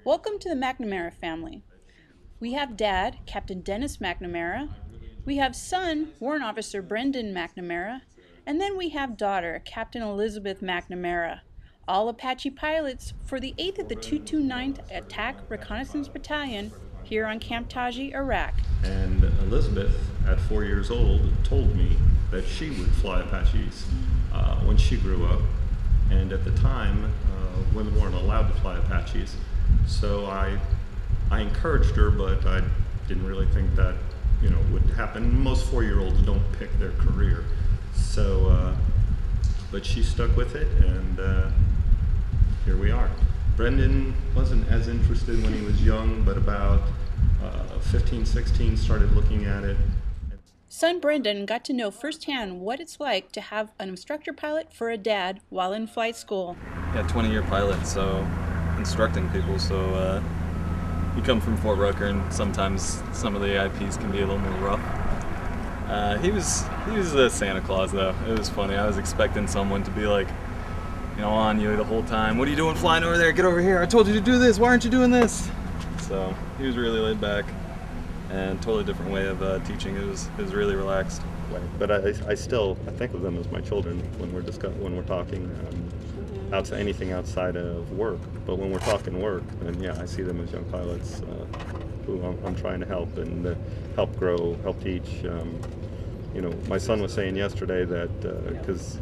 Welcome to the McNamara family. We have Dad, Captain Dennis McNamara. We have son, Warrant Officer Brendan McNamara. And then we have daughter, Captain Elizabeth McNamara. All Apache pilots for the 8th of the 229th Attack Reconnaissance Battalion here on Camp Taji, Iraq. And Elizabeth, at 4 years old, told me that she would fly Apaches when she grew up. And at the time, women weren't allowed to fly Apaches. So I encouraged her, but I didn't really think that would happen. Most 4-year-olds don't pick their career. So, but she stuck with it, and here we are. Brendan wasn't as interested when he was young, but about 15, 16 started looking at it. Son Brendan got to know firsthand what it's like to have an instructor pilot for a dad while in flight school. Yeah, 20-year pilot, so instructing people, so you come from Fort Rucker and sometimes some of the AIPs can be a little more rough. He was the Santa Claus though. It was funny. I was expecting someone to be like, on you the whole time. What are you doing flying over there? Get over here. I told you to do this. Why aren't you doing this? So he was really laid back and totally different way of teaching. It was really relaxed. But I think of them as my children when we're talking. Anything outside of work, but when we're talking work, then yeah, I see them as young pilots who I'm trying to help and help grow, help teach. My son was saying yesterday that because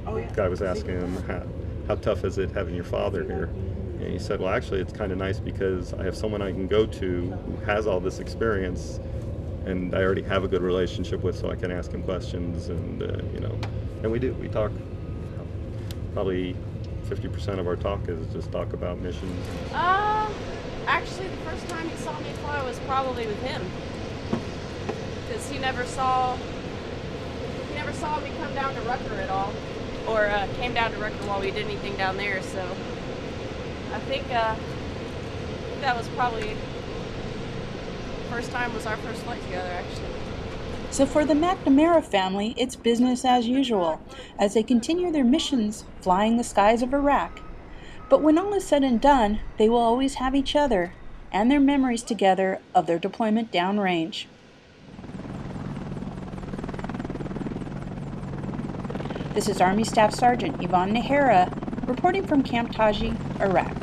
the guy was asking him how tough is it having your father here, and he said, well, actually, it's kind of nice because I have someone I can go to who has all this experience, and I already have a good relationship with, so I can ask him questions, and and we talk probably 50% of our talk is just talk about missions. Actually, the first time he saw me fly was probably with him, because he never saw me come down to Rucker at all, or came down to Rucker while we did anything down there. So I think that was probably first time was our first flight together, actually. So for the McNamara family, it's business as usual as they continue their missions flying the skies of Iraq. But when all is said and done, they will always have each other and their memories together of their deployment downrange. This is Army Staff Sergeant Yvonne Nahara reporting from Camp Taji, Iraq.